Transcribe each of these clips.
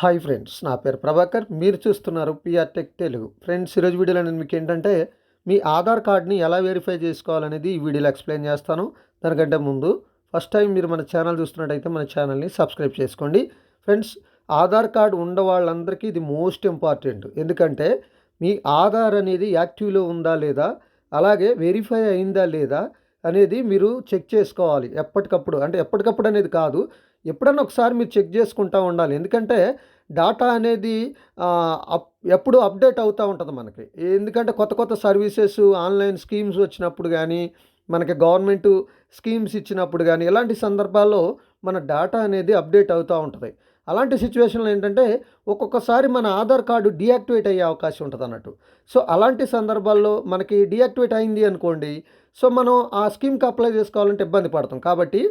Hi friends, నా పేరు ప్రభాకర్. మీరు చూస్తున్నారు పిఆర్ టెక్ తెలుగు. ఫ్రెండ్స్, ఈరోజు వీడియోలో నేను మీకు ఏంటంటే మీ ఆధార్ కార్డ్ని ఎలా వెరిఫై చేసుకోవాలనేది ఈ వీడియోలో ఎక్స్ప్లెయిన్ చేస్తాను. దానికంటే ముందు ఫస్ట్ టైం మీరు మన ఛానల్ చూస్తున్నట్టయితే మన ఛానల్ని సబ్స్క్రైబ్ చేసుకోండి. ఫ్రెండ్స్, ఆధార్ కార్డు ఉన్న వాళ్ళందరికీ ఇది మోస్ట్ ఇంపార్టెంట్. ఎందుకంటే మీ ఆధార్ అనేది యాక్టివ్లో ఉందా లేదా, అలాగే వెరిఫై అయిందా లేదా అనేది మీరు చెక్ చేసుకోవాలి ఎప్పటికప్పుడు. అంటే ఎప్పటికప్పుడు అనేది కాదు, ఎప్పుడన్నా ఒకసారి మీరు చెక్ చేసుకుంటూ ఉండాలి. ఎందుకంటే డాటా అనేది ఎప్పుడు అప్డేట్ అవుతూ ఉంటుంది మనకి. ఎందుకంటే కొత్త కొత్త సర్వీసెస్, ఆన్లైన్ స్కీమ్స్ వచ్చినప్పుడు కానీ, మనకి గవర్నమెంట్ స్కీమ్స్ ఇచ్చినప్పుడు కానీ, ఇలాంటి సందర్భాల్లో మన డాటా అనేది అప్డేట్ అవుతూ ఉంటుంది. అలాంటి సిచ్యువేషన్లో ఏంటంటే ఒక్కొక్కసారి మన ఆధార్ కార్డు డీయాక్టివేట్ అయ్యే అవకాశం ఉంటుంది అన్నట్టు. సో అలాంటి సందర్భాల్లో మనకి డీయాక్టివేట్ అయింది అనుకోండి, సో మనం ఆ స్కీమ్కి అప్లై చేసుకోవాలంటే ఇబ్బంది పడతాం. కాబట్టి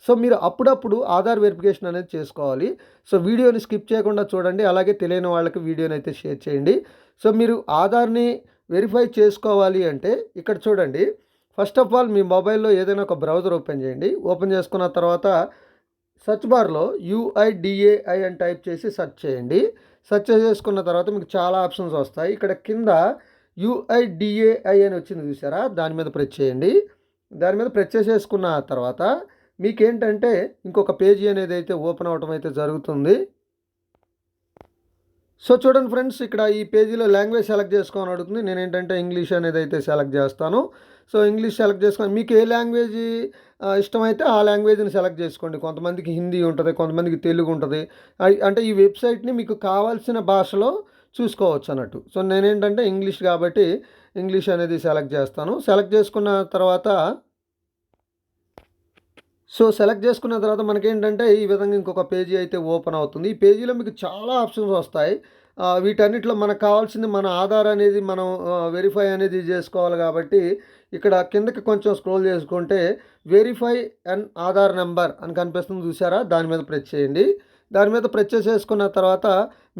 సో మీరు అప్పుడప్పుడు ఆధార్ వెరిఫికేషన్ అనేది చేసుకోవాలి. సో వీడియోని స్కిప్ చేయకుండా చూడండి. అలాగే తెలియని వాళ్ళకి వీడియోని అయితే షేర్ చేయండి. సో మీరు ఆధార్ని వెరిఫై చేసుకోవాలి అంటే ఇక్కడ చూడండి. ఫస్ట్ ఆఫ్ ఆల్ మీ మొబైల్లో ఏదైనా ఒక బ్రౌజర్ ఓపెన్ చేయండి. ఓపెన్ చేసుకున్న తర్వాత సెర్చ్ బార్లో UIDAI అని టైప్ చేసి సెర్చ్ చేయండి. సెర్చ్ చేసుకున్న తర్వాత మీకు చాలా ఆప్షన్స్ వస్తాయి. ఇక్కడ కింద UIDAI అని వచ్చింది చూసారా, దాని మీద ప్రెస్ చేయండి. దాని మీద ప్రెస్ చేసేసుకున్న తర్వాత మీకేంటంటే ఇంకొక పేజీ అనేది అయితే ఓపెన్ అవటం అయితే జరుగుతుంది. సో చూడండి ఫ్రెండ్స్, ఇక్కడ ఈ పేజీలో లాంగ్వేజ్ సెలెక్ట్ చేసుకోని అడుగుతుంది. నేను ఏంటంటే ఇంగ్లీష్ అనేది అయితే సెలెక్ట్ చేస్తాను. సో ఇంగ్లీష్ సెలెక్ట్ చేసుకొని మీకు ఏ లాంగ్వేజ్ ఇష్టమైతే ఆ లాంగ్వేజ్ని సెలెక్ట్ చేసుకోండి. కొంతమందికి హిందీ ఉంటుంది, కొంతమందికి తెలుగు ఉంటుంది. అంటే ఈ వెబ్సైట్ని మీకు కావాల్సిన భాషలో చూసుకోవచ్చు అన్నట్టు. సో నేనేంటంటే ఇంగ్లీష్ కాబట్టి ఇంగ్లీష్ అనేది సెలెక్ట్ చేస్తాను. సెలెక్ట్ చేసుకున్న తర్వాత సెలెక్ట్ చేసుకున్న తర్వాత మనకేంటంటే ఈ విధంగా ఇంకొక పేజీ అయితే ఓపెన్ అవుతుంది. ఈ పేజీలో మీకు చాలా ఆప్షన్స్ వస్తాయి. వీటన్నిటిలో మనకు కావాల్సింది మన ఆధార్ అనేది మనం వెరిఫై అనేది చేసుకోవాలి. కాబట్టి ఇక్కడ కిందకి కొంచెం స్క్రోల్ చేసుకుంటే వెరిఫై అండ్ ఆధార్ నెంబర్ అని కనిపిస్తుంది చూసారా, దాని మీద ప్రెస్ చేయండి. దాని మీద ప్రెస్ చేసేసుకున్న తర్వాత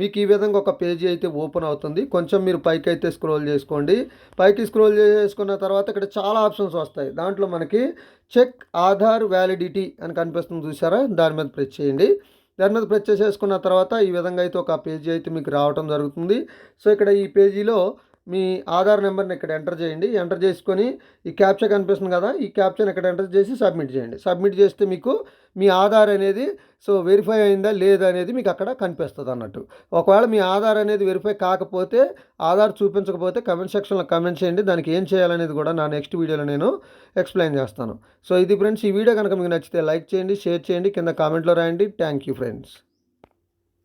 మీకు ఈ విధంగా ఒక పేజీ అయితే ఓపెన్ అవుతుంది. కొంచెం మీరు పైకి అయితే స్క్రోల్ చేసుకోండి. పైకి స్క్రోల్ చేసుకున్న తర్వాత ఇక్కడ చాలా ఆప్షన్స్ వస్తాయి. దాంట్లో మనకి చెక్ ఆధార్ వ్యాలిడిటీ అని కనిపిస్తుంది చూసారా, దాని మీద ప్రెస్ చేయండి. దాని మీద ప్రెస్ చేసేసుకున్న తర్వాత ఈ విధంగా అయితే ఒక పేజీ అయితే మీకు రావడం జరుగుతుంది. సో ఇక్కడ ఈ పేజీలో మీ ఆధార్ నెంబర్ని ఇక్కడ ఎంటర్ చేయండి. ఎంటర్ చేసుకొని ఈ క్యాప్చా కనిపిస్తుంది కదా, ఈ క్యాప్చాని ఇక్కడ ఎంటర్ చేసి సబ్మిట్ చేయండి. సబ్మిట్ చేస్తే మీకు మీ ఆధార్ అనేది వెరిఫై అయిందా లేదా అనేది మీకు అక్కడ కనిపిస్తుంది అన్నట్టు. ఒకవేళ మీ ఆధార్ అనేది వెరిఫై కాకపోతే, ఆధార్ చూపించకపోతే కమెంట్ సెక్షన్లో కమెంట్ చేయండి. దానికి ఏం చేయాలనేది కూడా నా నెక్స్ట్ వీడియోలో నేను ఎక్స్ప్లెయిన్ చేస్తాను. సో ఇది ఫ్రెండ్స్, ఈ వీడియో కనుక మీకు నచ్చితే లైక్ చేయండి, షేర్ చేయండి, కింద కామెంట్లో రాయండి. Thank you friends.